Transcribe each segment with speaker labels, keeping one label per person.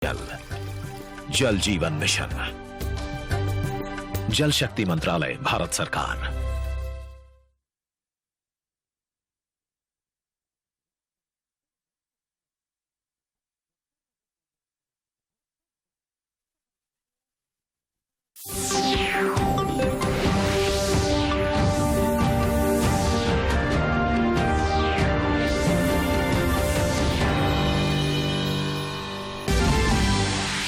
Speaker 1: जल जीवन मिशन, जल शक्ति मंत्रालय, भारत सरकार।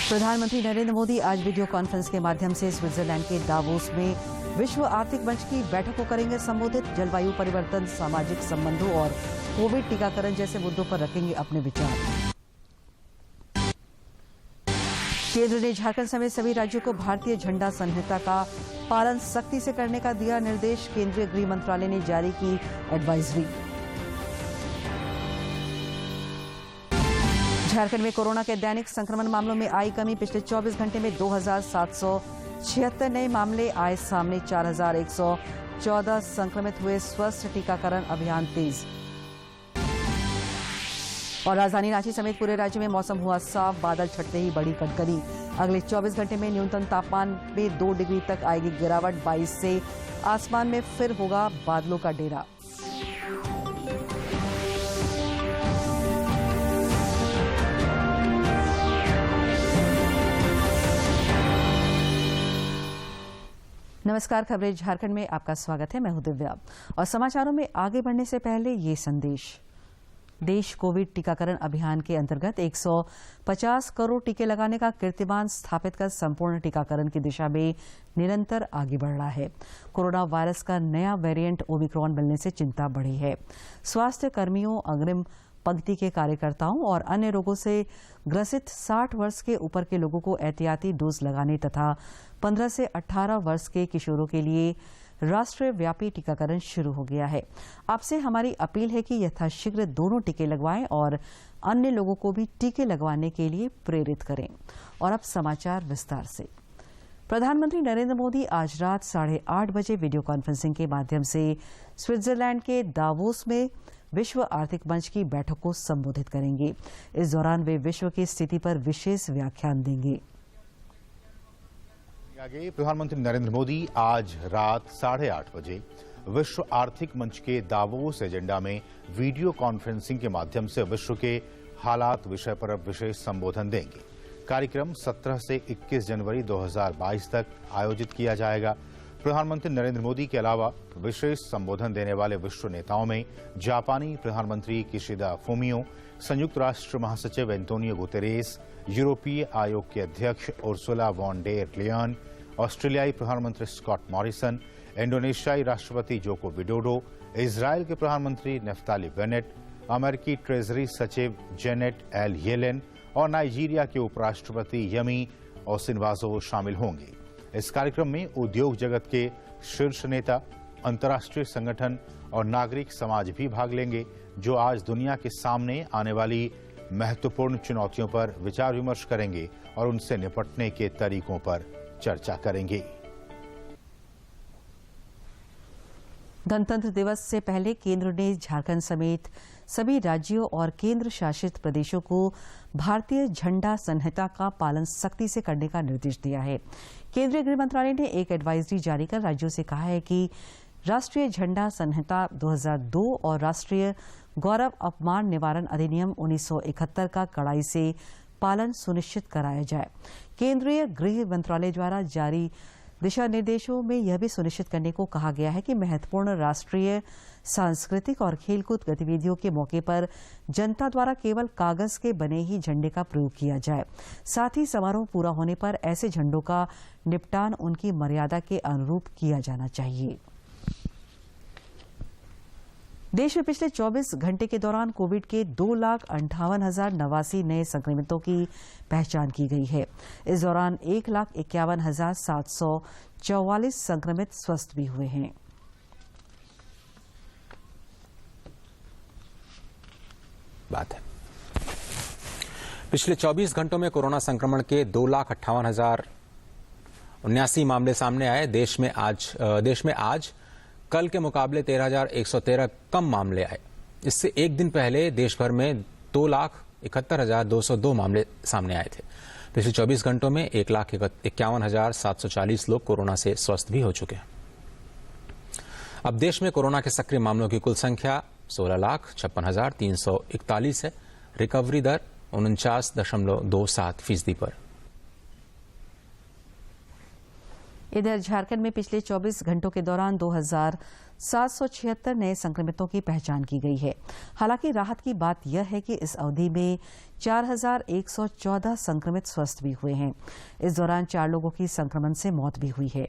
Speaker 2: प्रधानमंत्री नरेंद्र मोदी आज वीडियो कॉन्फ्रेंस के माध्यम से स्विट्जरलैंड के दावोस में विश्व आर्थिक मंच की बैठक को करेंगे संबोधित। जलवायु परिवर्तन, सामाजिक संबंधों और कोविड टीकाकरण जैसे मुद्दों पर रखेंगे अपने विचार। केंद्र ने झारखंड समेत सभी राज्यों को भारतीय झंडा संहिता का पालन सख्ती से करने का दिया निर्देश। केंद्रीय गृह मंत्रालय ने जारी की एडवाइजरी। झारखंड में कोरोना के दैनिक संक्रमण मामलों में आई कमी। पिछले 24 घंटे में 2776 नए मामले आए सामने। 4114 संक्रमित हुए स्वस्थ। टीकाकरण अभियान तेज। और राजधानी रांची समेत पूरे राज्य में मौसम हुआ साफ। बादल छटते ही बढ़ी कनकनी। अगले 24 घंटे में न्यूनतम तापमान में 2 डिग्री तक आएगी गिरावट। 22 से आसमान में फिर होगा बादलों का डेरा। नमस्कार, खबरें झारखंड में आपका स्वागत है। मैं हूं दिव्या और समाचारों में आगे बढ़ने से पहले ये संदेश। देश कोविड टीकाकरण अभियान के अंतर्गत 150 करोड़ टीके लगाने का कीर्तिमान स्थापित कर संपूर्ण टीकाकरण की दिशा में निरंतर आगे बढ़ रहा है। कोरोना वायरस का नया वेरिएंट ओमिक्रॉन मिलने से चिंता बढ़ी है। स्वास्थ्य कर्मियों, अग्रिम पंक्ति के कार्यकर्ताओं और अन्य रोगों से ग्रसित 60 वर्ष के ऊपर के लोगों को एहतियाती डोज लगाने तथा 15 से 18 वर्ष के किशोरों के लिए राष्ट्रीय व्यापी टीकाकरण शुरू हो गया है। आपसे हमारी अपील है कि यथाशीघ्र दोनों टीके लगवाएं और अन्य लोगों को भी टीके लगवाने के लिए प्रेरित करें। और अब समाचार विस्तार से। प्रधानमंत्री नरेंद्र मोदी आज रात 8:30 बजे वीडियो कॉन्फ्रेंसिंग के माध्यम से स्विट्जरलैंड के दावोस में विश्व आर्थिक मंच की बैठक को संबोधित करेंगे। इस दौरान वे विश्व की स्थिति पर विशेष व्याख्यान देंगे।
Speaker 3: आगे प्रधानमंत्री नरेंद्र मोदी आज रात 8:30 बजे विश्व आर्थिक मंच के दावोस एजेंडा में वीडियो कॉन्फ्रेंसिंग के माध्यम से विश्व के हालात विषय पर विशेष संबोधन देंगे। कार्यक्रम 17 से 21 जनवरी 2022 तक आयोजित किया जाएगा। प्रधानमंत्री नरेंद्र मोदी के अलावा विशेष संबोधन देने वाले विश्व नेताओं में जापानी प्रधानमंत्री किशिदा फुमियो, संयुक्त राष्ट्र महासचिव एंटोनियो गुतेरेस, यूरोपीय आयोग के अध्यक्ष उर्सुला वॉन डेर लेयन, ऑस्ट्रेलियाई प्रधानमंत्री स्कॉट मॉरिसन, इंडोनेशियाई राष्ट्रपति जोको विडोडो, इजरायल के प्रधानमंत्री नेफ्ताली बेनेट, अमेरिकी ट्रेजरी सचिव जेनेट एल येलेन और नाइजीरिया के उपराष्ट्रपति यमी ओसिनवाजो शामिल होंगे। इस कार्यक्रम में उद्योग जगत के शीर्ष नेता, अंतर्राष्ट्रीय संगठन और नागरिक समाज भी भाग लेंगे, जो आज दुनिया के सामने आने वाली महत्वपूर्ण चुनौतियों पर विचार विमर्श करेंगे और उनसे निपटने के तरीकों पर चर्चा करेंगे।
Speaker 2: गणतंत्र दिवस से पहले केंद्र ने झारखंड समेत सभी राज्यों और केंद्र शासित प्रदेशों को भारतीय झंडा संहिता का पालन सख्ती से करने का निर्देश दिया है। केंद्रीय गृह मंत्रालय ने एक एडवाइजरी जारी कर राज्यों से कहा है कि राष्ट्रीय झंडा संहिता 2002 और राष्ट्रीय गौरव अपमान निवारण अधिनियम 1971 का कड़ाई से पालन सुनिश्चित कराया जाए। केंद्रीय गृह मंत्रालय द्वारा जारी दिशा निर्देशों में यह भी सुनिश्चित करने को कहा गया है कि महत्वपूर्ण राष्ट्रीय, सांस्कृतिक और खेलकूद गतिविधियों के मौके पर जनता द्वारा केवल कागज के बने ही झंडे का प्रयोग किया जाए। साथ ही समारोह पूरा होने पर ऐसे झंडों का निपटान उनकी मर्यादा के अनुरूप किया जाना चाहिए। देश में पिछले 24 घंटे के दौरान कोविड के 2,58,089 नए संक्रमितों की पहचान की गई है। इस दौरान 1,51,744 संक्रमित स्वस्थ भी हुए हैं।
Speaker 4: बात है पिछले 24 घंटों में कोरोना संक्रमण के 2,58,079 मामले सामने आए। देश में आज कल के मुकाबले 13,113 कम मामले आए। इससे एक दिन पहले देश भर में 2,00,000 71,202 मामले सामने आए थे। पिछले 24 घंटों में 1,51,740 लोग कोरोना से स्वस्थ भी हो चुके हैं। अब देश में कोरोना के सक्रिय मामलों की कुल संख्या 16,56,341 है। रिकवरी दर 49.27% पर।
Speaker 2: इधर झारखंड में पिछले 24 घंटों के दौरान 2,776 नए संक्रमितों की पहचान की गई है। हालांकि राहत की बात यह है कि इस अवधि में 4,114 संक्रमित स्वस्थ भी हुए हैं। इस दौरान 4 लोगों की संक्रमण से मौत भी हुई है।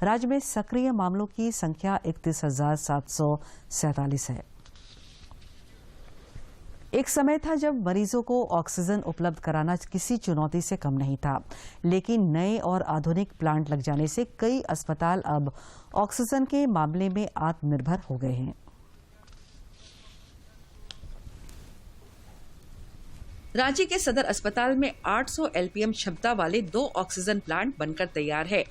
Speaker 2: राज्य में सक्रिय मामलों की संख्या 31,747 है। एक समय था जब मरीजों को ऑक्सीजन उपलब्ध कराना किसी चुनौती से कम नहीं था, लेकिन नए और आधुनिक प्लांट लग जाने से कई अस्पताल अब ऑक्सीजन के मामले में आत्मनिर्भर हो गए हैं। रांची के सदर अस्पताल में 800 एलपीएम क्षमता वाले 2 ऑक्सीजन प्लांट बनकर तैयार है।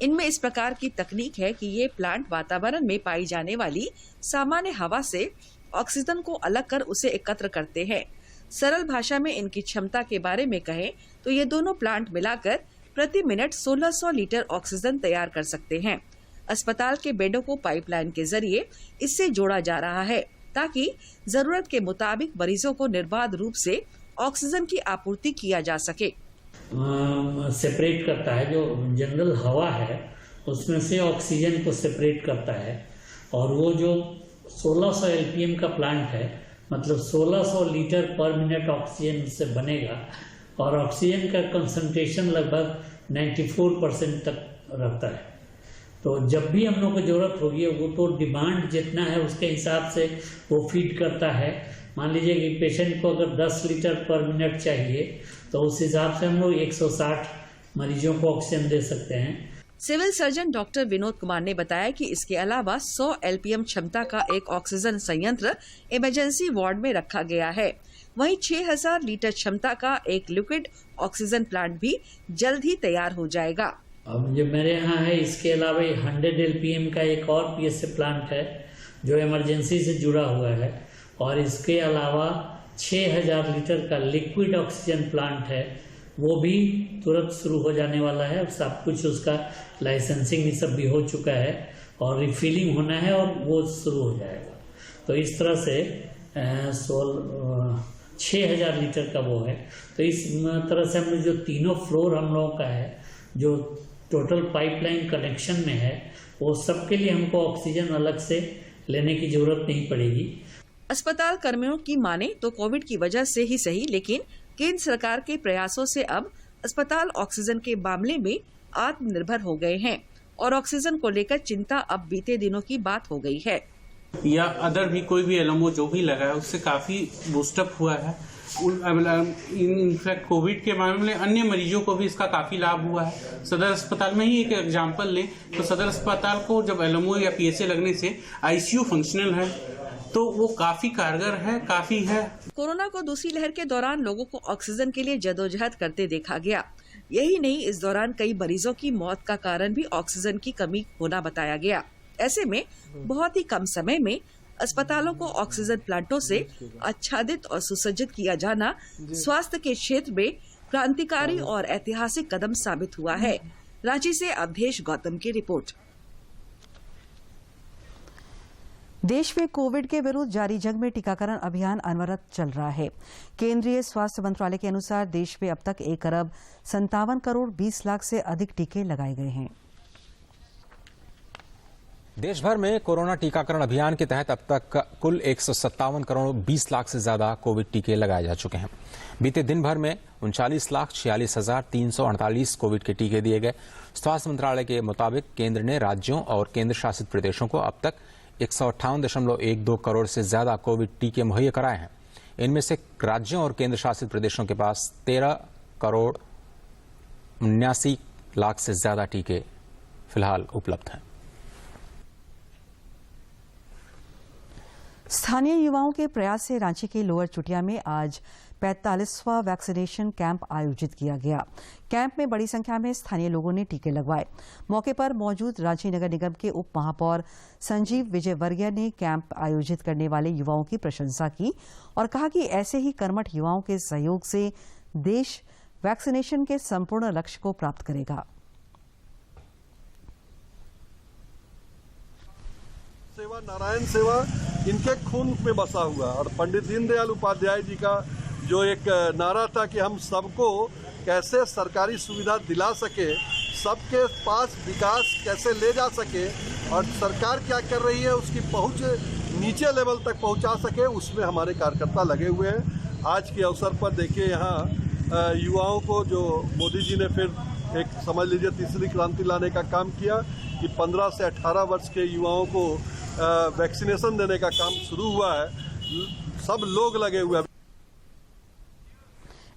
Speaker 2: इनमें इस प्रकार की तकनीक है कि ये प्लांट वातावरण में पाई जाने वाली सामान्य हवा से ऑक्सीजन को अलग कर उसे एकत्र करते हैं। सरल भाषा में इनकी क्षमता के बारे में कहें तो ये दोनों प्लांट मिलाकर प्रति मिनट 1600 लीटर ऑक्सीजन तैयार कर सकते हैं। अस्पताल के बेडों को पाइपलाइन के जरिए इससे जोड़ा जा रहा है ताकि जरूरत के मुताबिक मरीजों को निर्बाध रूप से ऑक्सीजन की आपूर्ति किया जा सके।
Speaker 5: सेपरेट करता है, जो जनरल हवा है उसमें से ऑक्सीजन को सेपरेट करता है। और वो जो 1600 एलपीएम का प्लांट है, मतलब 1600 लीटर पर मिनट ऑक्सीजन उससे बनेगा और ऑक्सीजन का कंसंट्रेशन लगभग 94% तक रहता है। तो जब भी हम लोग को जरूरत होगी वो तो डिमांड जितना है उसके हिसाब से वो फीड करता है। मान लीजिए कि पेशेंट को अगर 10 लीटर पर मिनट चाहिए तो उस हिसाब से हम लोग 160 मरीजों को ऑक्सीजन दे सकते हैं।
Speaker 2: Civil surgeon doctor Vinod Kumar ने बताया कि इसके अलावा 100 एलपीएम क्षमता का एक ऑक्सीजन संयंत्र इमरजेंसी वार्ड में रखा गया है। वहीं 6000 लीटर क्षमता का एक लिक्विड ऑक्सीजन प्लांट भी जल्द ही तैयार हो जाएगा।
Speaker 5: अब जो मेरे यहाँ है, इसके अलावा 100 एलपीएम का एक और पीएसए प्लांट है जो इमरजेंसी से जुड़ा हुआ है, और इसके अलावा 6000 लीटर का लिक्विड ऑक्सीजन प्लांट है, वो भी तुरंत शुरू हो जाने वाला है। सब कुछ उसका लाइसेंसिंग ये सब भी हो चुका है और रिफिलिंग होना है और वो शुरू हो जाएगा। तो इस तरह से 6000 लीटर का वो है। तो इस तरह से हमने जो तीनों फ्लोर हम लोगों का है, जो टोटल पाइपलाइन कनेक्शन में है, वो सबके लिए हमको ऑक्सीजन अलग से लेने की जरूरत नहीं पड़ेगी।
Speaker 2: अस्पताल कर्मियों की माने तो कोविड की वजह से ही सही, लेकिन केंद्र सरकार के प्रयासों से अब अस्पताल ऑक्सीजन के मामले में आत्मनिर्भर हो गए हैं और ऑक्सीजन को लेकर चिंता अब बीते दिनों की बात हो गई है।
Speaker 6: या अदर भी कोई भी एलएमओ जो भी लगा है उससे काफी बूस्टअप हुआ है। इनफैक्ट कोविड के मामले में अन्य मरीजों को भी इसका काफी लाभ हुआ है। सदर अस्पताल में ही एक एग्जांपल लें तो सदर अस्पताल को जब एलएमओ या पीएसए लगने से आईसीयू फंक्शनल है तो वो काफी कारगर है, काफी है।
Speaker 2: कोरोना को दूसरी लहर के दौरान लोगों को ऑक्सीजन के लिए जदोजहद करते देखा गया। यही नहीं, इस दौरान कई मरीजों की मौत का कारण भी ऑक्सीजन की कमी होना बताया गया। ऐसे में बहुत ही कम समय में अस्पतालों को ऑक्सीजन प्लांटों से आच्छादित और सुसज्जित किया जाना स्वास्थ्य के क्षेत्र में क्रांतिकारी और ऐतिहासिक कदम साबित हुआ है। रांची से अवधेश गौतम की रिपोर्ट। देश में कोविड के विरुद्ध जारी जंग में टीकाकरण अभियान अनवरत चल रहा है। केंद्रीय स्वास्थ्य मंत्रालय के अनुसार देश में अब तक 1,57 करोड़ 20 लाख से अधिक टीके लगाए गए हैं।
Speaker 4: देश भर में कोरोना टीकाकरण अभियान के तहत अब तक कुल 157 करोड़ 20 लाख से ज्यादा कोविड टीके लगाए जा चुके हैं। बीते दिन भर में 39,46,348 कोविड के टीके दिए गए। स्वास्थ्य मंत्रालय के मुताबिक केंद्र ने राज्यों और केंद्र शासित प्रदेशों को अब तक 158.12 करोड़ से ज्यादा कोविड टीके मुहैया कराए हैं। इनमें से राज्यों और केंद्र शासित प्रदेशों के पास 13 करोड़ 79 लाख से ज्यादा टीके फिलहाल उपलब्ध हैं।
Speaker 2: स्थानीय युवाओं के प्रयास से रांची के लोअर चुटिया में आज 45वां वैक्सीनेशन कैंप आयोजित किया गया। कैंप में बड़ी संख्या में स्थानीय लोगों ने टीके लगवाए। मौके पर मौजूद रांची नगर निगम के उप महापौर संजीव विजयवर्गीय ने कैंप आयोजित करने वाले युवाओं की प्रशंसा की और कहा कि ऐसे ही कर्मठ युवाओं के सहयोग से देश वैक्सीनेशन के संपूर्ण लक्ष्य को प्राप्त करेगा।
Speaker 7: सेवा, नारायण सेवा इनके खून में बसा हुआ। और पंडित दीनदयाल उपाध्याय जी का जो एक नारा था कि हम सबको कैसे सरकारी सुविधा दिला सके, सबके पास विकास कैसे ले जा सके और सरकार क्या कर रही है उसकी पहुंच नीचे लेवल तक पहुंचा सके, उसमें हमारे कार्यकर्ता लगे हुए हैं। आज के अवसर पर देखिए यहाँ युवाओं को जो मोदी जी ने फिर एक समझ लीजिए तीसरी क्रांति लाने का काम किया कि 15 से 18 वर्ष के युवाओं को वैक्सीनेशन देने का काम शुरू हुआ है। सब लोग लगे हुए हैं।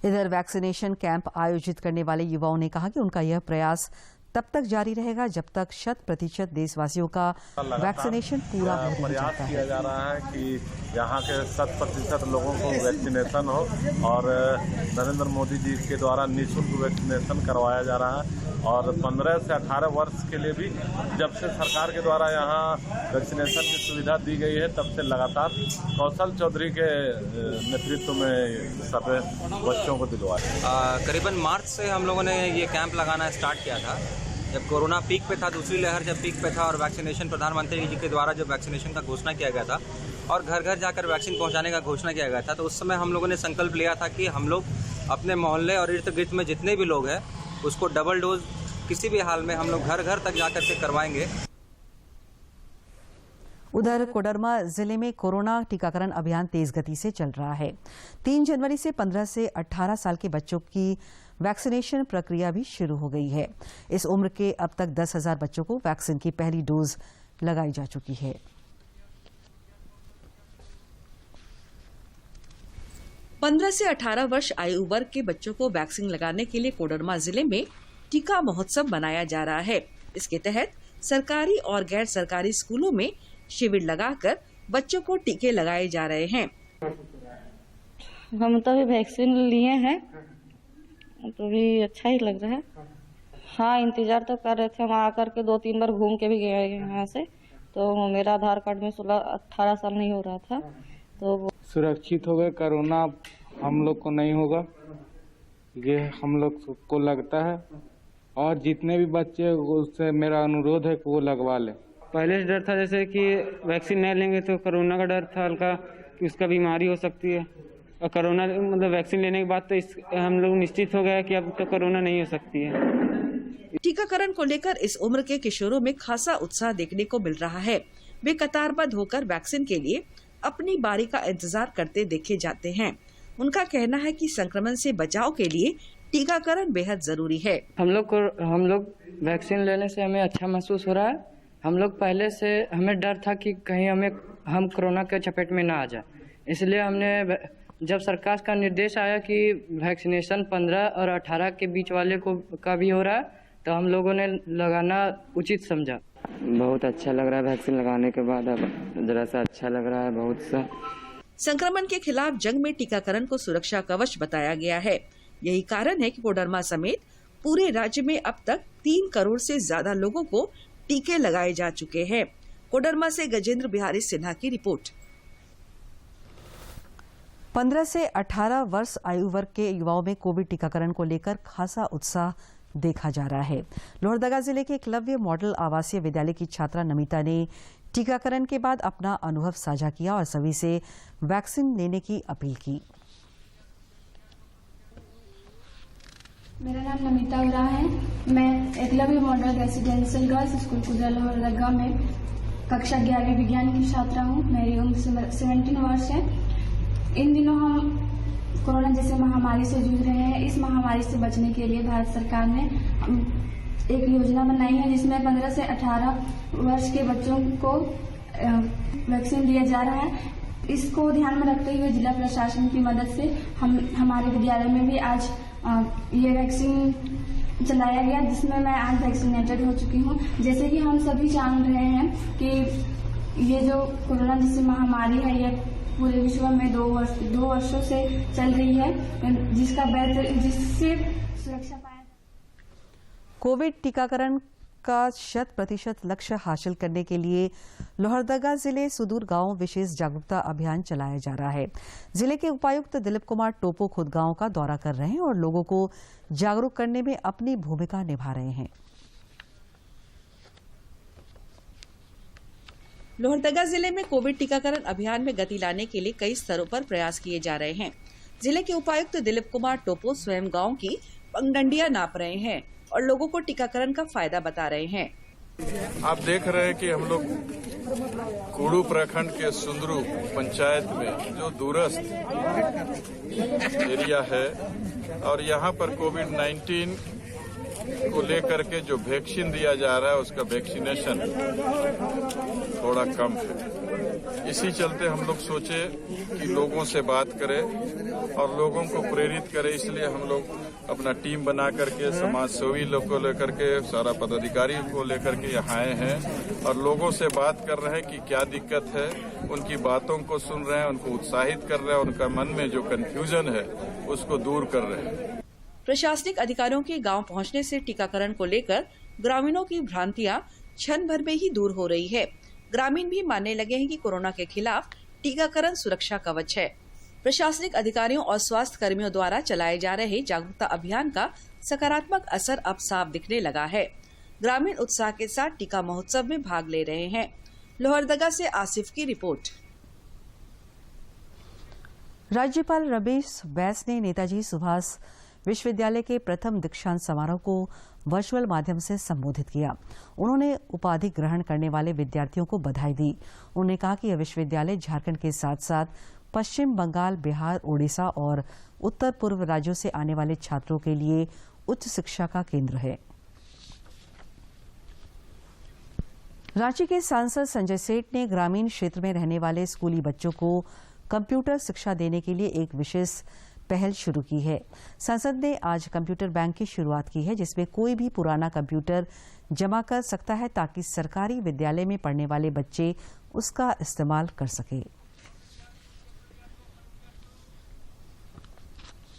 Speaker 2: इधर वैक्सीनेशन कैंप आयोजित करने वाले युवाओं ने कहा कि उनका यह प्रयास तब तक जारी रहेगा जब तक 100% देशवासियों का वैक्सीनेशन पूरा हो जाता है।
Speaker 8: किया जा रहा है कि यहाँ के 100% लोगों को वैक्सीनेशन हो और नरेंद्र मोदी जी के द्वारा निःशुल्क वैक्सीनेशन करवाया जा रहा है। और 15 से 18 वर्ष के लिए भी जब से सरकार के द्वारा यहाँ वैक्सीनेशन की सुविधा दी गई है तब से लगातार कौशल चौधरी के नेतृत्व में सब बच्चों को दिलवाया।
Speaker 9: करीबन मार्च से हम लोगों ने ये कैंप लगाना स्टार्ट किया था। जब कोरोना पीक पे था, दूसरी लहर जब पीक पे था और वैक्सीनेशन प्रधानमंत्री जी के द्वारा जब वैक्सीनेशन का घोषणा किया गया था और घर घर जाकर वैक्सीन पहुंचाने का घोषणा किया गया था, तो उस समय हम लोगों ने संकल्प लिया था कि हम लोग अपने मोहल्ले और इर्द गिर्द में जितने भी लोग हैं उसको डबल डोज किसी भी हाल में हम लोग घर घर तक जाकर के करवाएंगे।
Speaker 2: उधर कोडरमा जिले में कोरोना टीकाकरण अभियान तेज गति से चल रहा है। 3 जनवरी से 15 से 18 साल के बच्चों की वैक्सीनेशन प्रक्रिया भी शुरू हो गई है। इस उम्र के अब तक 10,000 बच्चों को वैक्सीन की पहली डोज लगाई जा चुकी है।
Speaker 10: पंद्रह से 18 वर्ष आयु वर्ग के बच्चों को वैक्सीन लगाने के लिए कोडरमा जिले में टीका महोत्सव मनाया जा रहा है। इसके तहत सरकारी और गैर सरकारी स्कूलों में शिविर लगाकर बच्चों को टीके लगाए जा रहे हैं।
Speaker 11: हम तो अभी वैक्सीन लिए हैं तो भी अच्छा ही लग रहा है। हाँ, इंतजार तो कर रहे थे। हम आकर के 2-3 बार घूम के भी गए यहाँ से, तो मेरा आधार कार्ड में 16-18 साल नहीं हो रहा था, तो
Speaker 12: सुरक्षित हो गए। कोरोना हम लोग को नहीं होगा, ये हम लोग को लगता है। और जितने भी बच्चे, उससे मेरा अनुरोध है कि वो लगवा लें।
Speaker 13: पहले से डर था जैसे कि वैक्सीन नहीं लेंगे तो कोरोना का डर था हल्का कि उसका बीमारी हो सकती है, और कोरोना मतलब वैक्सीन लेने के बाद तो हम लोग निश्चित हो गया कि अब तो कोरोना नहीं हो सकती है।
Speaker 10: टीकाकरण को लेकर इस उम्र के किशोरों में खासा उत्साह देखने को मिल रहा है। वे कतारबद्ध होकर वैक्सीन के लिए अपनी बारी का इंतजार करते देखे जाते हैं। उनका कहना है कि संक्रमण से बचाव के लिए टीकाकरण बेहद जरूरी है।
Speaker 13: हम लोग वैक्सीन लेने से हमें अच्छा महसूस हो रहा है। हम लोग पहले से हमें डर था कि कहीं हम कोरोना के चपेट में ना आ जाए, इसलिए हमने जब सरकार का निर्देश आया कि वैक्सीनेशन 15 और 18 के बीच वाले का भी हो रहा है, तो हम लोगों ने लगाना उचित समझा।
Speaker 14: बहुत अच्छा लग रहा है वैक्सीन लगाने के बाद, अब जरा सा अच्छा लग रहा है बहुत सा।
Speaker 10: संक्रमण के खिलाफ जंग में टीकाकरण को सुरक्षा कवच बताया गया है। यही कारण है कि कोडरमा समेत पूरे राज्य में अब तक 3 करोड़ से ज्यादा लोगों को टीके लगाए जा चुके हैं। कोडरमा से गजेंद्र बिहारी सिन्हा की रिपोर्ट।
Speaker 2: 15 से 18 वर्ष आयु वर्ग के युवाओं में कोविड टीकाकरण को लेकर खासा उत्साह देखा जा रहा है। लोहरदगा जिले के एकलव्य मॉडल आवासीय विद्यालय की छात्रा नमिता ने टीकाकरण के बाद अपना अनुभव साझा किया और सभी से वैक्सीन लेने की अपील की।
Speaker 15: मेरा नाम नमिता उरा है। मैं Eklavya model residential girls school Kudra Lohardaga में कक्षा 11वीं विज्ञान की छात्रा हूँ। मेरी उम्र 17 वर्ष है। इन दिनों हम कोरोना जैसे महामारी से जूझ रहे हैं। इस महामारी से बचने के लिए भारत सरकार ने एक योजना बनाई है जिसमें 15 से 18 वर्ष के बच्चों को वैक्सीन दिया जा रहा है। इसको ध्यान में रखते हुए जिला प्रशासन की मदद से हमारे विद्यालय में भी आज ये वैक्सीन चलाया गया, जिसमें मैं आज वैक्सीनेटेड हो चुकी हूँ। जैसे कि हम सभी जान रहे हैं कि ये जो कोरोना जैसी महामारी है ये पूरे विश्व में 2 वर्षों से चल रही है, जिससे सुरक्षा पाया।
Speaker 2: कोविड टीकाकरण का 100% लक्ष्य हासिल करने के लिए लोहरदगा जिले सुदूर गांव विशेष जागरूकता अभियान चलाया जा रहा है। जिले के उपायुक्त दिलीप कुमार टोपो खुद गांव का दौरा कर रहे हैं और लोगों को जागरूक करने में अपनी भूमिका निभा रहे हैं।
Speaker 10: लोहरदगा जिले में कोविड टीकाकरण अभियान में गति लाने के लिए कई स्तरों पर प्रयास किए जा रहे हैं। जिले के उपायुक्त दिलीप कुमार टोपो स्वयं गांव की पगडंडियां नाप रहे हैं और लोगों को टीकाकरण का फायदा बता रहे हैं।
Speaker 16: आप देख रहे हैं कि हम लोग कुड़ू प्रखंड के सुंदरू पंचायत में जो दूरस्थ एरिया है और यहाँ पर कोविड-19 को लेकर के जो वैक्सीन दिया जा रहा है उसका वैक्सीनेशन थोड़ा कम है। इसी चलते हम लोग सोचे कि लोगों से बात करें और लोगों को प्रेरित करें, इसलिए हम लोग अपना टीम बना करके समाज सेवी लोग को लेकर के सारा पदाधिकारी को लेकर के यहाँ आए हैं और लोगों से बात कर रहे हैं कि क्या दिक्कत है, उनकी बातों को सुन रहे हैं, उनको उत्साहित कर रहे हैं, उनका मन में जो कंफ्यूजन है उसको दूर कर रहे हैं।
Speaker 10: प्रशासनिक अधिकारियों के गांव पहुंचने से टीकाकरण को लेकर ग्रामीणों की भ्रांतियां क्षण भर में ही दूर हो रही है। ग्रामीण भी मानने लगे हैं कि कोरोना के खिलाफ टीकाकरण सुरक्षा कवच है। प्रशासनिक अधिकारियों और स्वास्थ्य कर्मियों द्वारा चलाए जा रहे जागरूकता अभियान का सकारात्मक असर अब साफ दिखने लगा है। ग्रामीण उत्साह के साथ टीका महोत्सव में भाग ले रहे हैं। लोहरदगा से आसिफ की रिपोर्ट।
Speaker 2: राज्यपाल रमेश बैस ने नेताजी सुभाष विश्वविद्यालय के प्रथम दीक्षांत समारोह को वर्चुअल माध्यम से संबोधित किया। उन्होंने उपाधि ग्रहण करने वाले विद्यार्थियों को बधाई दी। उन्होंने कहा कि यह विश्वविद्यालय झारखंड के साथ साथ पश्चिम बंगाल, बिहार, ओडिशा और उत्तर पूर्व राज्यों से आने वाले छात्रों के लिए उच्च शिक्षा का केंद्र है। रांची के सांसद संजय सेठ ने ग्रामीण क्षेत्र में रहने वाले स्कूली बच्चों को कंप्यूटर शिक्षा देने के लिए एक विशेष पहल शुरू की है। सांसद ने आज कंप्यूटर बैंक की शुरुआत की है, जिसमें कोई भी पुराना कंप्यूटर जमा कर सकता है ताकि सरकारी विद्यालय में पढ़ने वाले बच्चे उसका इस्तेमाल कर सके।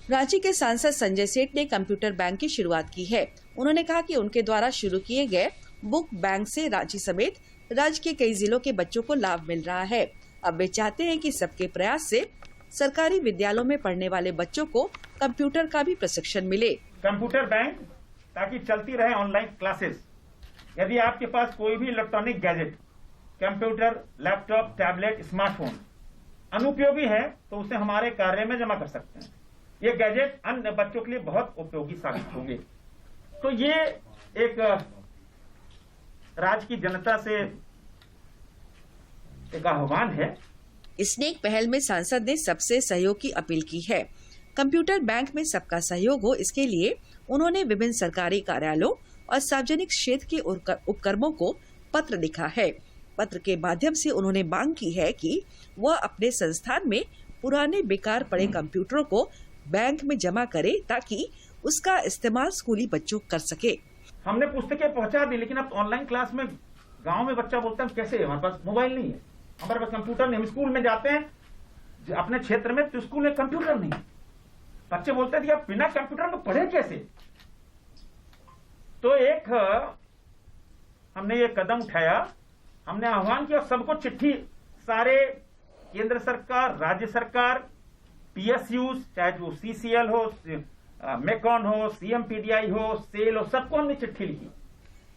Speaker 10: रांची के सांसद संजय सेठ ने कंप्यूटर बैंक की शुरुआत की है। उन्होंने कहा कि उनके द्वारा शुरू किए गए बुक बैंक से रांची समेत राज्य के कई जिलों के बच्चों को लाभ मिल रहा है। अब वे चाहते हैं कि सबके प्रयास से सरकारी विद्यालयों में पढ़ने वाले बच्चों को कंप्यूटर का भी प्रशिक्षण मिले।
Speaker 17: कंप्यूटर बैंक ताकि चलती रहे ऑनलाइन क्लासेस। यदि आपके पास कोई भी electronic gadget, computer, laptop, tablet, smartphone अनुपयोगी है तो उसे हमारे कार्य में जमा कर सकते हैं। ये गैजेट अन्य बच्चों के लिए बहुत उपयोगी साबित होंगे। तो ये एक राज्य की जनता से एक आह्वान है।
Speaker 10: इस नेक पहल में सांसद ने सबसे सहयोग की अपील की है। कंप्यूटर बैंक में सबका सहयोग हो, इसके लिए उन्होंने विभिन्न सरकारी कार्यालयों और सार्वजनिक क्षेत्र के उपक्रमों को पत्र लिखा है। पत्र के माध्यम से उन्होंने मांग की है कि वह अपने संस्थान में पुराने बेकार पड़े कंप्यूटरों को बैंक में जमा करे ताकि उसका इस्तेमाल स्कूली बच्चों कर सके।
Speaker 17: हमने पुस्तकें पहुंचा दी, लेकिन अब ऑनलाइन क्लास में गांव में बच्चा बोलता है कैसे, हमारे पास मोबाइल नहीं है, हमारे पास कंप्यूटर नहीं। हम स्कूल में जाते हैं अपने क्षेत्र में तो स्कूल में कंप्यूटर नहीं है। बच्चे बोलते हैं कि आप बिना कंप्यूटर में पढ़े कैसे। तो एक हमने ये कदम उठाया, हमने आह्वान किया सबको चिट्ठी, सारे केंद्र सरकार, राज्य सरकार, PSUs, चाहे वो CCL हो, मेकॉन हो, CMPDI हो, सेल हो, सबको हमने चिट्ठी लिखी।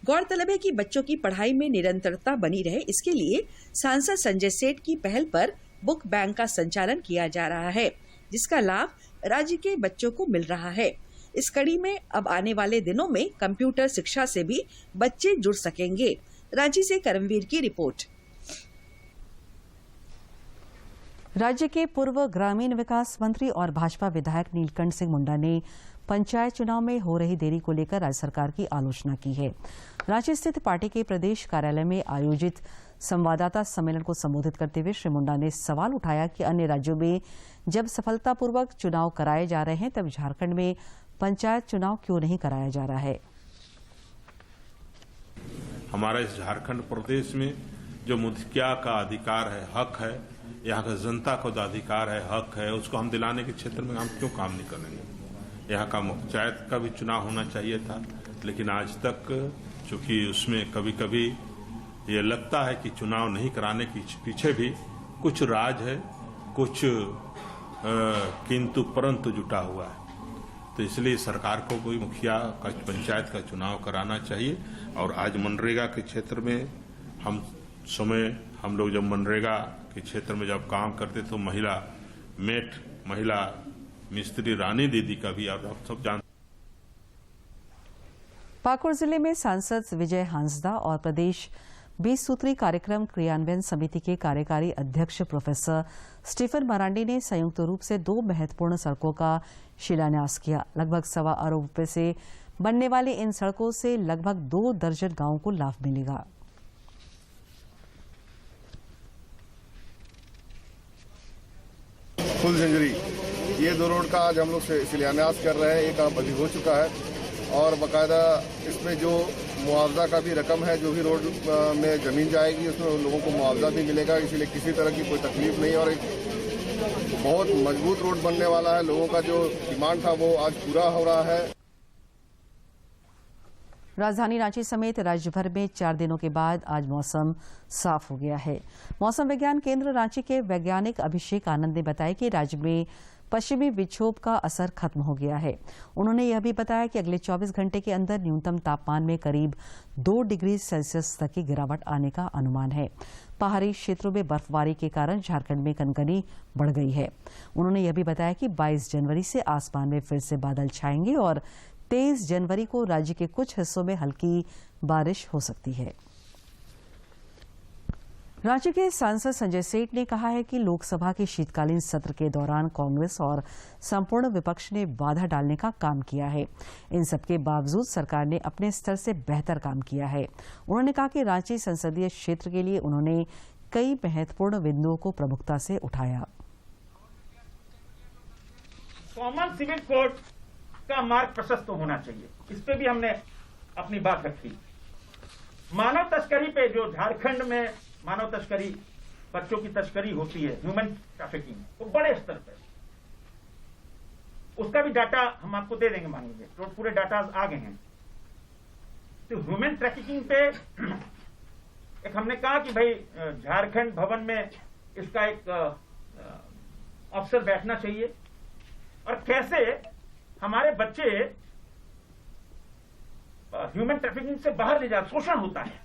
Speaker 10: गौरतलब है कि बच्चों की पढ़ाई में निरंतरता बनी रहे, इसके लिए सांसद संजय सेठ की पहल पर बुक बैंक का संचालन किया जा रहा है, जिसका लाभ राज्य के बच्चों को मिल रहा है। इस कड़ी में अब आने वाले दिनों में कंप्यूटर शिक्षा से भी बच्चे जुड़ सकेंगे। रांची से करमवीर की रिपोर्ट।
Speaker 2: राज्य के पूर्व ग्रामीण विकास मंत्री और भाजपा विधायक नीलकंठ सिंह मुंडा ने पंचायत चुनाव में हो रही देरी को लेकर राज्य सरकार की आलोचना की है। रांची स्थित पार्टी के प्रदेश कार्यालय में आयोजित संवाददाता सम्मेलन को संबोधित करते हुए श्री मुंडा ने सवाल उठाया कि अन्य राज्यों में जब सफलतापूर्वक चुनाव कराए जा रहे हैं तब झारखंड में पंचायत चुनाव क्यों नहीं कराया जा रहा है।
Speaker 18: हमारा इस झारखंड प्रदेश में जो मुखिया का अधिकार है, हक है, यहाँ का जनता का जो अधिकार है, हक है, उसको हम दिलाने के क्षेत्र में हम क्यों काम नहीं करेंगे। यहाँ का पंचायत का भी चुनाव होना चाहिए था, लेकिन आज तक चूंकि उसमें कभी कभी ये लगता है कि चुनाव नहीं कराने के पीछे भी कुछ राज है, कुछ किंतु परंतु जुटा हुआ है। तो इसलिए सरकार को कोई मुखिया का पंचायत का चुनाव कराना चाहिए। और आज मनरेगा के क्षेत्र में हम लोग जब मनरेगा के क्षेत्र में जब काम करते तो महिला मिस्त्री रानी दीदी का भी आप सब जानते।
Speaker 2: पाकुड़ जिले में सांसद विजय हांसदा और प्रदेश 20 सूत्री कार्यक्रम क्रियान्वयन समिति के कार्यकारी अध्यक्ष प्रोफेसर स्टीफन मरांडी ने संयुक्त रूप से 2 महत्वपूर्ण सड़कों का शिलान्यास किया। लगभग 1.25 अरब रुपए से बनने वाली इन सड़कों से लगभग 2 दर्जन गांवों को लाभ मिलेगा।
Speaker 19: फुल जंजरी ये 2 रोड का आज हम लोग शिलान्यास कर रहे हैं। एक काम अभी हो चुका है और बाकायदा इसमें जो मुआवजा का भी रकम है, जो भी रोड में जमीन जाएगी उसमें लोगों को मुआवजा भी मिलेगा, इसलिए किसी तरह की कोई तकलीफ नहीं। और एक बहुत मजबूत रोड बनने वाला है। लोगों का जो डिमांड था वो आज पूरा हो रहा है।
Speaker 2: राजधानी रांची समेत राज्य भर में 4 दिनों के बाद आज मौसम साफ हो गया है। मौसम विज्ञान केंद्र रांची के वैज्ञानिक अभिषेक आनंद ने बताया कि राज्य में पश्चिमी विक्षोभ का असर खत्म हो गया है। उन्होंने यह भी बताया कि अगले 24 घंटे के अंदर न्यूनतम तापमान में करीब 2 डिग्री सेल्सियस तक की गिरावट आने का अनुमान है। पहाड़ी क्षेत्रों में बर्फबारी के कारण झारखंड में कनकनी बढ़ गई है। उन्होंने यह भी बताया कि 22 जनवरी से आसमान में फिर से बादल छाएंगे और 23 जनवरी को राज्य के कुछ हिस्सों में हल्की बारिश हो सकती है। रांची के सांसद संजय सेठ ने कहा है कि लोकसभा के शीतकालीन सत्र के दौरान कांग्रेस और संपूर्ण विपक्ष ने बाधा डालने का काम किया है। इन सबके बावजूद सरकार ने अपने स्तर से बेहतर काम किया है। उन्होंने कहा कि रांची संसदीय क्षेत्र के लिए उन्होंने कई महत्वपूर्ण बिंदुओं को प्रमुखता से उठाया।
Speaker 17: कॉमन सिविल कोड का मार्ग प्रशस्त होना चाहिए, इस पे भी हमने अपनी बात रखी। मानव तस्करी पे, जो झारखंड में मानव तस्करी, बच्चों की तस्करी होती है, ह्यूमन ट्रैफिकिंग, वो बड़े स्तर पे, उसका भी डाटा हम आपको दे देंगे, मान लीजिए तो पूरे डाटा आ गए हैं। तो ह्यूमन ट्रैफिकिंग पे एक हमने कहा कि भाई झारखंड भवन में इसका एक अफसर बैठना चाहिए और कैसे हमारे बच्चे ह्यूमन ट्रैफिकिंग से बाहर ले जाते, शोषण होता है।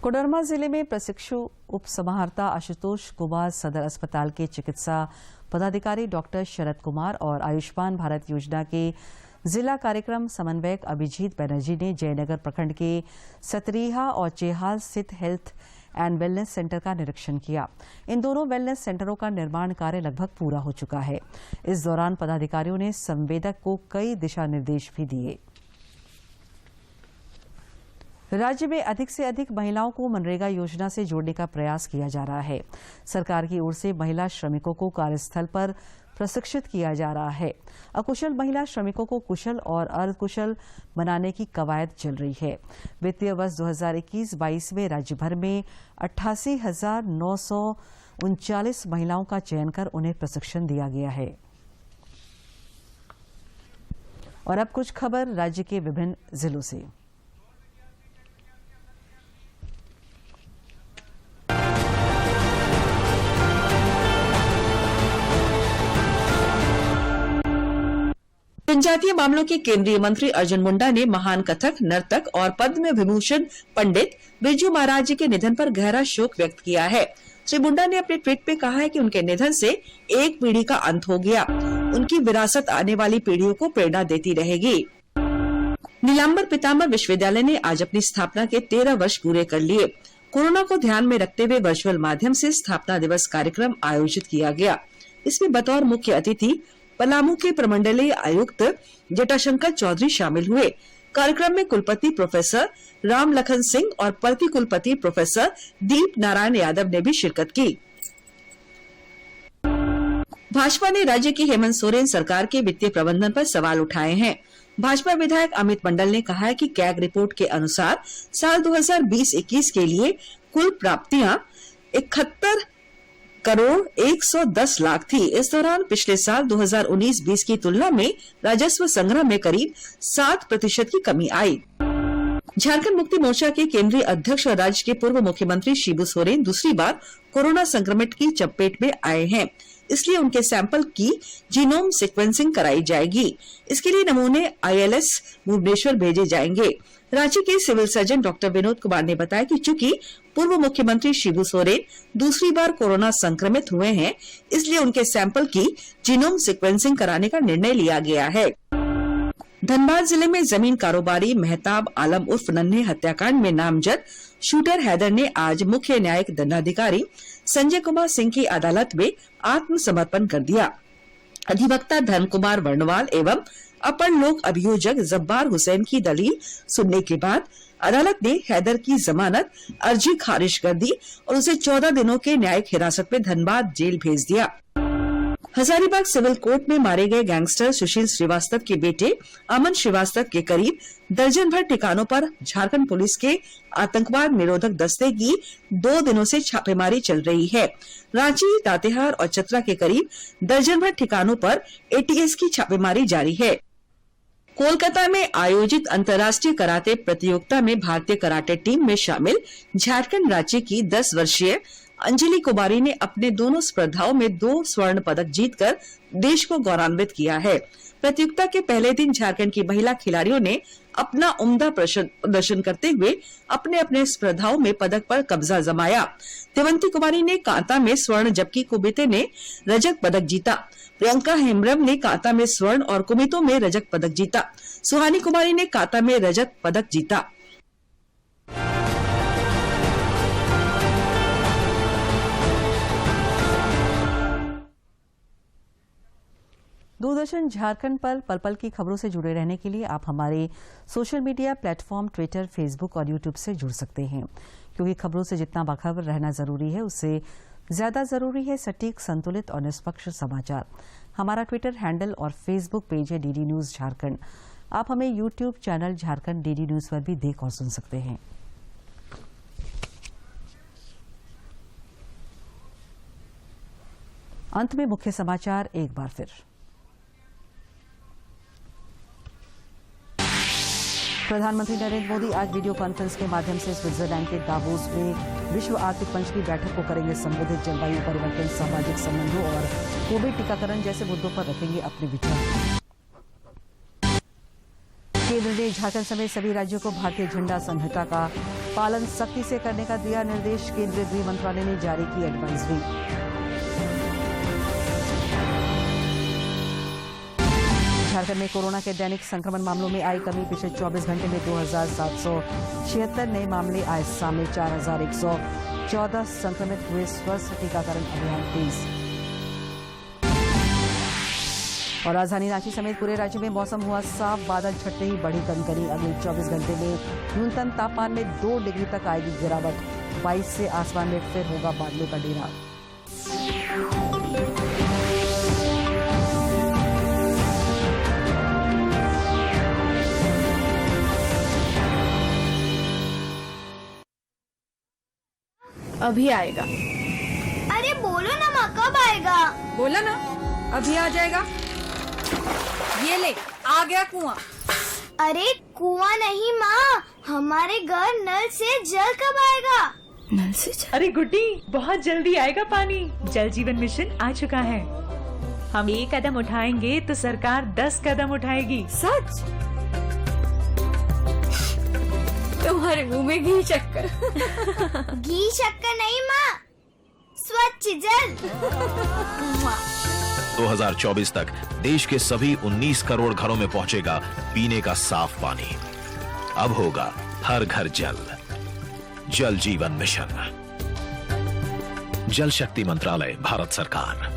Speaker 2: कोडरमा जिले में प्रशिक्षु उप समाहर्ता आशुतोष कुमार, सदर अस्पताल के चिकित्सा पदाधिकारी डॉक्टर शरद कुमार और आयुष्मान भारत योजना के जिला कार्यक्रम समन्वयक अभिजीत बनर्जी ने जयनगर प्रखंड के सतरीहा और चेहाल स्थित हेल्थ एंड वेलनेस सेंटर का निरीक्षण किया। इन दोनों वेलनेस सेंटरों का निर्माण कार्य लगभग पूरा हो चुका है। इस दौरान पदाधिकारियों ने संवेदक को कई दिशा निर्देश भी दिए। राज्य में अधिक से अधिक महिलाओं को मनरेगा योजना से जोड़ने का प्रयास किया जा रहा है। सरकार की ओर से महिला श्रमिकों को कार्यस्थल पर प्रशिक्षित किया जा रहा है। अकुशल महिला श्रमिकों को कुशल और अर्धकुशल बनाने की कवायद चल रही है। वित्तीय वर्ष 2021-22 में राज्य भर में 88,939 महिलाओं का चयन कर उन्हें प्रशिक्षण दिया गया है। और अब कुछ खबर राज्य के विभिन्न जिलों से।
Speaker 10: जनजातीय मामलों के केंद्रीय मंत्री अर्जुन मुंडा ने महान कथक, नर्तक और पद्म विभूषण पंडित बिरजू महाराज जी के निधन पर गहरा शोक व्यक्त किया है। श्री मुंडा ने अपने ट्वीट में कहा है कि उनके निधन से एक पीढ़ी का अंत हो गया। उनकी विरासत आने वाली पीढ़ियों को प्रेरणा देती रहेगी। नीलांबर पिताम्बर विश्वविद्यालय ने आज अपनी स्थापना के 13 वर्ष पूरे कर लिए। कोरोना को ध्यान में रखते हुए वर्चुअल माध्यम से स्थापना दिवस कार्यक्रम आयोजित किया गया। इसमें बतौर मुख्य अतिथि पलामू के प्रमंडलीय आयुक्त जटाशंकर चौधरी शामिल हुए। कार्यक्रम में कुलपति प्रोफेसर राम लखन सिंह और प्रति कुलपति प्रोफेसर दीप नारायण यादव ने भी शिरकत की। भाजपा ने राज्य की हेमंत सोरेन सरकार के वित्तीय प्रबंधन पर सवाल उठाए हैं। भाजपा विधायक अमित मंडल ने कहा है कि कैग रिपोर्ट के अनुसार साल 2020-21 के लिए कुल प्राप्तियां 71 करोड़ 110 लाख थी। इस दौरान पिछले साल 2019-20 की तुलना में राजस्व संग्रह में करीब 7% की कमी आई। झारखंड मुक्ति मोर्चा के केंद्रीय अध्यक्ष और राज्य के पूर्व मुख्यमंत्री शिबू सोरेन दूसरी बार कोरोना संक्रमित की चपेट में आए हैं, इसलिए उनके सैंपल की जीनोम सीक्वेंसिंग कराई जाएगी। इसके लिए नमूने ILS भुवनेश्वर भेजे जाएंगे। रांची के civil surgeon doctor Vinod Kumar ने बताया कि चूंकि पूर्व मुख्यमंत्री शिबू सोरेन दूसरी बार कोरोना संक्रमित हुए हैं, इसलिए उनके सैंपल की जीनोम सीक्वेंसिंग कराने का निर्णय लिया गया है। धनबाद जिले में जमीन कारोबारी मेहताब आलम उर्फ नन्हे हत्याकांड में नामजद शूटर हैदर ने आज मुख्य न्यायिक दंडाधिकारी संजय कुमार सिंह की अदालत में आत्मसमर्पण कर दिया। अधिवक्ता धर्म कुमार वर्णवाल एवं अपर लोक अभियोजक जब्बार हुसैन की दलील सुनने के बाद अदालत ने हैदर की जमानत अर्जी खारिज कर दी और उसे 14 दिनों के न्यायिक हिरासत में धनबाद जेल भेज दिया। हजारीबाग सिविल कोर्ट में मारे गए गैंगस्टर सुशील श्रीवास्तव के बेटे अमन श्रीवास्तव के करीब दर्जन भर ठिकानों पर झारखंड पुलिस के आतंकवाद निरोधक दस्ते की 2 दिनों से छापेमारी चल रही है। रांची, लातेहार और चतरा के करीब दर्जन भर ठिकानों पर ATS की छापेमारी जारी है। कोलकाता में आयोजित अंतर्राष्ट्रीय कराटे प्रतियोगिता में भारतीय कराटे टीम में शामिल झारखंड राज्य की 10 वर्षीय अंजलि कुमारी ने अपने दोनों स्पर्धाओं में 2 स्वर्ण पदक जीतकर देश को गौरवान्वित किया है। प्रतियोगिता के पहले दिन झारखंड की महिला खिलाड़ियों ने अपना उम्दा प्रदर्शन करते हुए अपने अपने स्पर्धाओं में पदक पर कब्जा जमाया। देवंती कुमारी ने कांता में स्वर्ण जबकि कुमिते ने रजत पदक जीता। प्रियंका हेम्ब्रम ने कांता में स्वर्ण और कुमितों में रजत पदक जीता। सुहानी कुमारी ने कांता में रजत पदक जीता।
Speaker 2: दूरदर्शन झारखंड पर पल पल की खबरों से जुड़े रहने के लिए आप हमारे social media platform Twitter, Facebook और यूट्यूब से जुड़ सकते हैं, क्योंकि खबरों से जितना बाखबर रहना जरूरी है उससे ज्यादा जरूरी है सटीक, संतुलित और निष्पक्ष समाचार। हमारा ट्विटर हैंडल और फेसबुक पेज है DD न्यूज झारखंड। आप हमें YouTube channel Jharkhand DD news पर भी देख और सुन सकते हैं। अंत में मुख्य समाचार एक बार फिर। प्रधानमंत्री नरेंद्र मोदी आज वीडियो कॉन्फ्रेंस के माध्यम से स्विट्जरलैंड के दावोस में विश्व आर्थिक मंच की बैठक को करेंगे संबोधित। जलवायु परिवर्तन, सामाजिक संबंधों और कोविड टीकाकरण जैसे मुद्दों पर रखेंगे अपने विचार। केंद्र ने झारखंड समेत सभी राज्यों को भारतीय झंडा संहिता का पालन सख्ती से करने का दिया निर्देश। केंद्रीय गृह मंत्रालय ने जारी की एडवाइजरी। झारखंड में कोरोना के दैनिक संक्रमण मामलों में आई कमी। पिछले 24 घंटे में 2776 नए मामले आए सामने। 4114 संक्रमित हुए स्वस्थ। टीकाकरण अभियान तेज। और राजधानी रांची समेत पूरे राज्य में मौसम हुआ साफ। बादल छटते ही बढ़ी कनकनी। अगले 24 घंटे में न्यूनतम तापमान में 2 डिग्री तक आएगी गिरावट। 22 से आसमान में फिर होगा बादलों का डेरा।
Speaker 20: अभी आएगा।
Speaker 21: अरे बोलो ना माँ, कब आएगा?
Speaker 20: बोला ना, अभी आ जाएगा। ये ले, आ गया कुआं।
Speaker 21: अरे कुआं नहीं माँ, हमारे घर नल से जल कब आएगा?
Speaker 20: नल से जल? अरे गुड्डी, बहुत जल्दी आएगा पानी। जल जीवन मिशन आ चुका है। हम 1 कदम उठाएंगे तो सरकार 10 कदम उठाएगी। सच? तुम्हारे मुंह में घी शक्कर।
Speaker 21: घी शक्कर नहीं माँ, स्वच्छ जल।
Speaker 1: 2024 तक देश के सभी 19 करोड़ घरों में पहुंचेगा पीने का साफ पानी। अब होगा हर घर जल। जल जीवन मिशन, जल शक्ति मंत्रालय, भारत सरकार।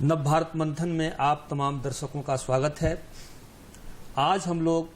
Speaker 3: नव भारत मंथन में आप तमाम दर्शकों का स्वागत है। आज हम लोग